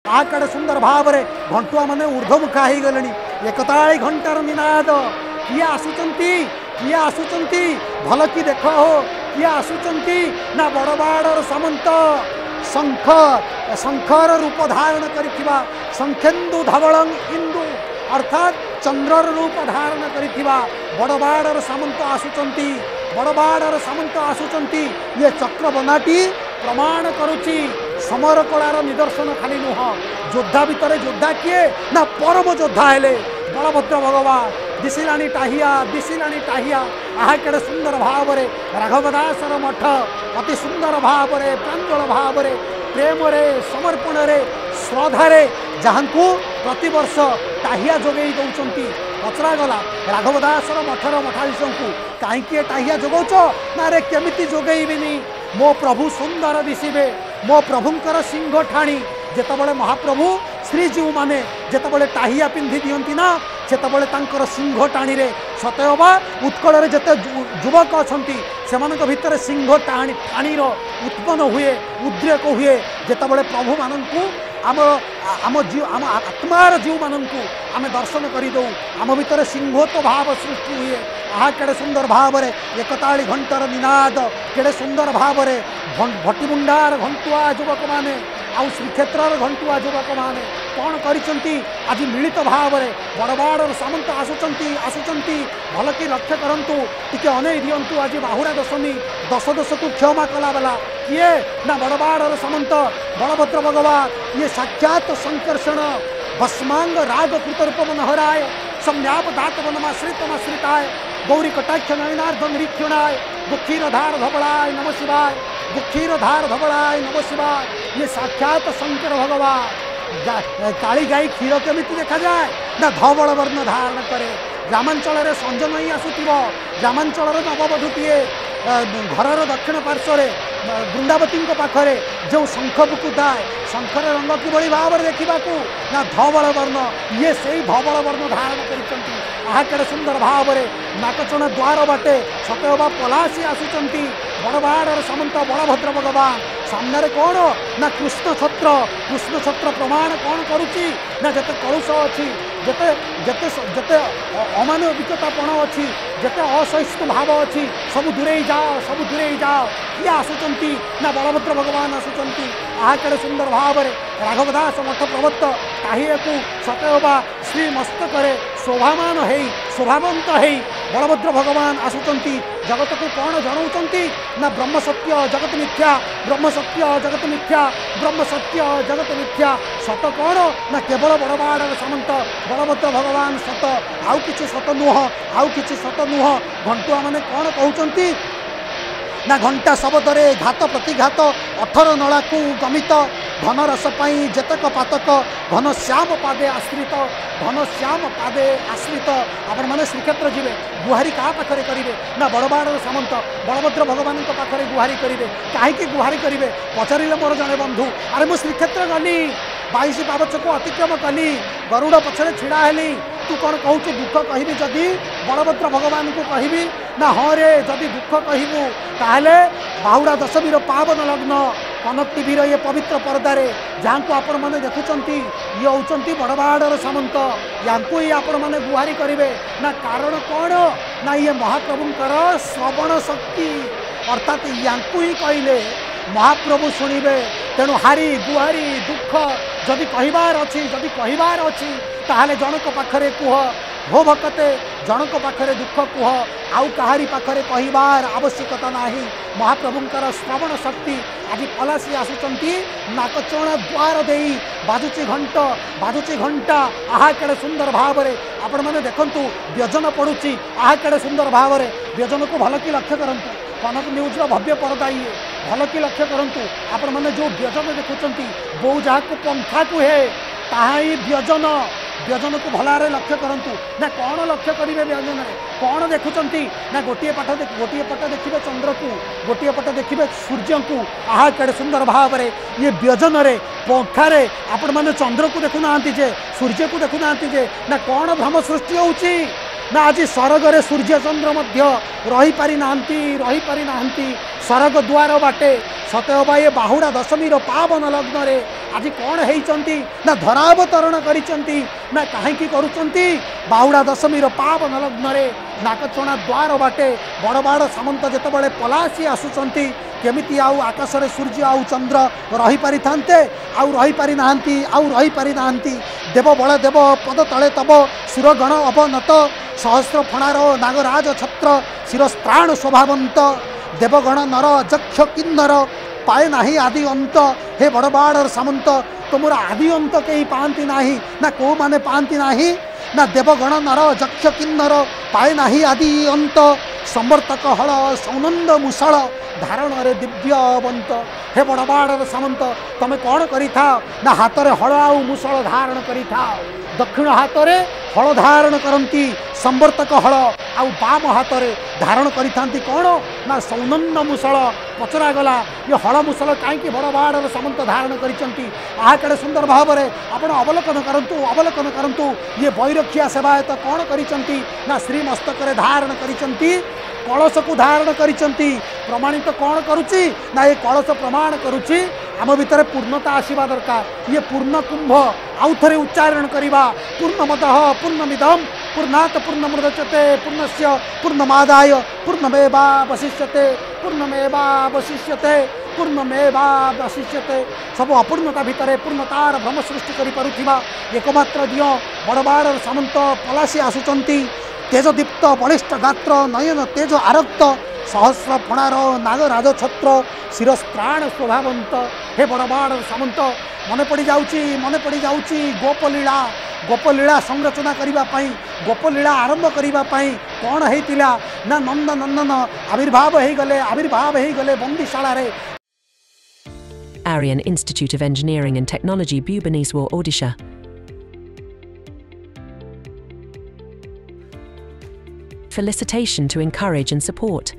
आ कड़े सुंदर भाव में घंटुआ मैंने ऊर्ध्वमुखा हो गले एकताली घंटार निनाद किए आसुचंती किए आसुचंती भल कि देख हो किए आसुचंती ना बड़बाड़र सामंत शंख शंखर रूप धारण करिथिबा शंखेन्दु धवलं इंदु अर्थात चंद्रर रूप धारण करिथिबा बड़बाड़र सामंत आसुचंती बड़बाड़र सामंत आसुचंती ये चक्र बनाटी प्रमाण करुची समर कलार निदर्शन खाली नुह योद्धा भितर योद्धा किए ना परम योद्धा हेले बलभद्र भगवान दिशिलाणी टाहिया आहा केड़े सुंदर भाव में राघवदासर मठ अति सुंदर भाव में प्रांजल भाव में प्रेम समर्पण श्रद्धा जहाँ प्रतिवर्ष टाहिया जोगई दौरान पचरागला राघवदासर मठर मठाधीश को कहीं टाहिया जोगौच ना रे केमिति जोगईबिनी मो प्रभु सुंदर दिशे मो प्रभुंकर सिंह ठाणी जेतबले महाप्रभु श्रीजीव माने जेतबले टाहिया पिंधि दियंती ना सेतबले तांकर सिंह टाणी रे सतयबा उत्कल रे जते युवक अछंती सेमानक भितर सिंह टाणीर उत्पन्न हुए उद्रेक हुए जेतबले प्रभु माननकु आम जीव आम आत्मार जीव माननकु आमे दर्शन करि दउ आम भितर सिंहत्व भाव सृष्टि हुए आहा केड़े सुंदर भाव में एकताली घंटार निनाद केड़े सुंदर भाव में भट्टिमुंडार घंटुआ युवक माने आउ श्रीक्षेत्र घंटुआ युवक माने कौन करिसंती आज मिलित भाव में बड़बाड़र सामंत आसुचंती भल कि लक्ष्य करंतु टिके अनेई दियंतु आज बाहुरा दशमी दश दश को क्षमा कला बेला किए ना बड़बाड़र सामंत बलभद्र भगवान ये साक्षात संकर्षण भस्मांग राग कृतरूप मनोहराय सम्याप दात वनमाश्रितमाश्रिताय गौरी कटाक्ष नयनार्ध निरीक्षणाय गुक्षीरधार धवलाय नमः शिवाय गुक्षीरधार धवलाय नमः शिवाय ये साक्षात शंकर भगवान काली गाई क्षीर केमिति देखा जाए ना धवल वर्ण धारण करे ग्रामांचल संज नहीं आसुव ग्रामांचल नववधूटीए घर दक्षिण पार्श्व वृंदावती पाखरे जो शंख बुकुताए शंखर रंग किभली भाव में देखा ना धवल वर्ण ये से धवल वर्ण धारण कर सुंदर भाव में नाकचण द्वार बाटे सतयबा पलासी आसुचंती बड़बाड़र सामंत बलभद्र भगवान सामने कौन ना कृष्ण छत्र प्रमाण कौन करुच्ची ना जते कलुष अच्छी जते जते जते अमानविकतापण अच्छी जते असहिष्णु भाव अच्छी सब दूरे जाओ किए आसुचंती ना बलभद्र भगवान आसुचंती आहा केड़े सुंदर भाव में राघवदास मठ प्रवत्त ताहिया को सतयबा श्री मस्तक शोभामान है शोभावंत है बलभद्र भगवान आसुचंती जगत को कौन जनाऊँच ना ब्रह्म सत्य जगत मिथ्या ब्रह्म सत्य जगत मिथ्या ब्रह्म सत्य जगत मिथ्या सत कौन ना केवल बड़बाड़र सामंत बलभद्र भगवान सत आउ किछि सत नुह घंटुआ माने कौन कहउचंती ना घंटा शब्दरे घात प्रतिघात 18 नला को गमित घन रस पाई जेतक पातक घन श्याम पादे आश्रित आपण मैंने श्रीक्षेत्र जी गुहारी क्या पाखे करेंगे ना बड़बाड़र सामंत बलभद्र भगवान पाखे गुहारी करेंगे कहीं गुहारी करेंगे पचारे मोर जड़े बंधु अरे मु श्रीक्षेत्र गली 22 पावच को अतिक्रम कली गरुड़ पछरे छिड़ा हेली तू कौन कहूँ दुख कहबी जदि बलभद्र भगवान को कहबी ना हाँ रे जदि दुख कहबू ताहले बाहुड़ा दशमीर पावन लग्न कनक टीवीर ये पवित्र पर्दारे जहाँ को आपण मैंने देखुंट ये होती बड़बाड़र सामंत या आपण मैंने गुहारी करेंगे ना कारण कौन ना ये महाप्रभुंकर श्रवण शक्ति अर्थात या ही कहले महाप्रभु शुणवे तेणु हारी गुहारी दुख जदि कहबार अच्छी ताहले जनक पाखरे कुह हो भक्ते जनक पाखरे दुख कुह आउ कहारी पाखरे कहबार आवश्यकता नाही महाप्रभुंकर श्रवण शक्ति आज पलासी आसुचंती नाकचण द्वार देई बाजुची घंटा आहा केड़े सुंदर भाव में आपण मैंने देखंतु व्यजन पड़ुची आहा केड़े सुंदर भाव में व्यजन को भल कि लक्ष्य करंतु कनक न्यूज भव्य पर्दा ये भल कि लक्ष्य करंतु आपण मैंने जो व्यजन देखुंट बो जहाँ को पंथा कुहे ताही व्यजन को भलारे लक्ष्य करंतु ना कौन लक्ष्य करेंगे व्यजन में कौन देखुंट ना गोटे पट देखिए चंद्र को गोटे पट देखिए सूर्य को आहा केड़े सुंदर भाव में ये व्यजन रे पंखारे आपण मैंने चंद्र को देखुना जे सूर्य को देखुना जे ना कौन भ्रम सृष्टि होउची ना आज स्वर्ग सूर्य चंद्र मध्य रही पारि नांती स्वर्ग द्वार बाटे सतयबा ये बाहुड़ा दशमीर पावन लग्न आज कौन होती ना धरावतरण करिसंती ना कहीं करुँच बाहुड़ा दशमी पावन लग्न नाकचणा द्वार बाटे बड़ बड़ सामंत जितेबाला पलासी आसुंच केमिति आउ आकाश रे सूर्य आउ चंद्र रही पारि थांते आउ रही पारि नाहंती आउ रही पारि नाहंती देव बल देव पद तले तब सुरगण अवनत सहस्र फणार नागराज छत्र शिरस्त्राण शोभावंत देवगण नर जक्ष किन्नर पाए नाही आदि अंत हे बड़बाड़ सामंत तुमर आदि अंत कहीं पाती नाही ना को माने पाती नाही ना देवगण नर जक्ष किन्नर पाए नाही आदि अंत संवर्तक हल सौनंद मुसळ धारण रे दिव्यवंत हे बड़बाड़ सामंत तमे कौन करिथा ना हाथ रे हल आउ मुसळ धारण करिथा दक्षिण हाथ रे हल धारण करती संवर्तक हल आउ बाम हाथ रे धारण करिथांती कौन ना सौनंद मुसळ पचरा गला ये हल मुसळ कहीं बड़बाड़ सामंत धारण करिसंती आ केड़े सुंदर भाव में आपण अवलोकन करंतु ये बैरखिया सेवायत कौन करिसंती ना श्री मस्तक रे धारण करिसंती कलश को धारण करिसंती प्रमाणित तो कौन करुच्ची ना ये कलश प्रमाण करुच्ची आम भितर पूर्णता आसवा दरकार ये पूर्ण कुंभ आउ थे उच्चारण करवा पूर्णमदः पूर्णमिदं पूर्णात् पूर्णमुदच्यते पूर्णस्य पूर्णमादाय पूर्णमेवावशिष्यते पूर्णमेवावशिष्यते पूर्णमेवावशिष्यते सब अपूर्णता भितर पूर्णतार भ्रम सृष्टि करि पारुथिबा एकमात्र दियो बड़बाड़ सामंत पलासी आसुचंती तेजदीप्त बलिष्ठ गात्र नयन तेज आरक्त सहस्र फणार नागराज छत्र शिरस्त्राण शोभावंत हे बड़बाड़ सामंत मन पड़ जाऊँगी गोपलीला संरचना करने गोपलीला आरंभ करने कौन होता ना नंद नंदन आविर्भाव हो गले बंदीशाला रे। Aryan Institute of Engineering and Technology, Bhubaneswar, Odisha. Felicitation to encourage and support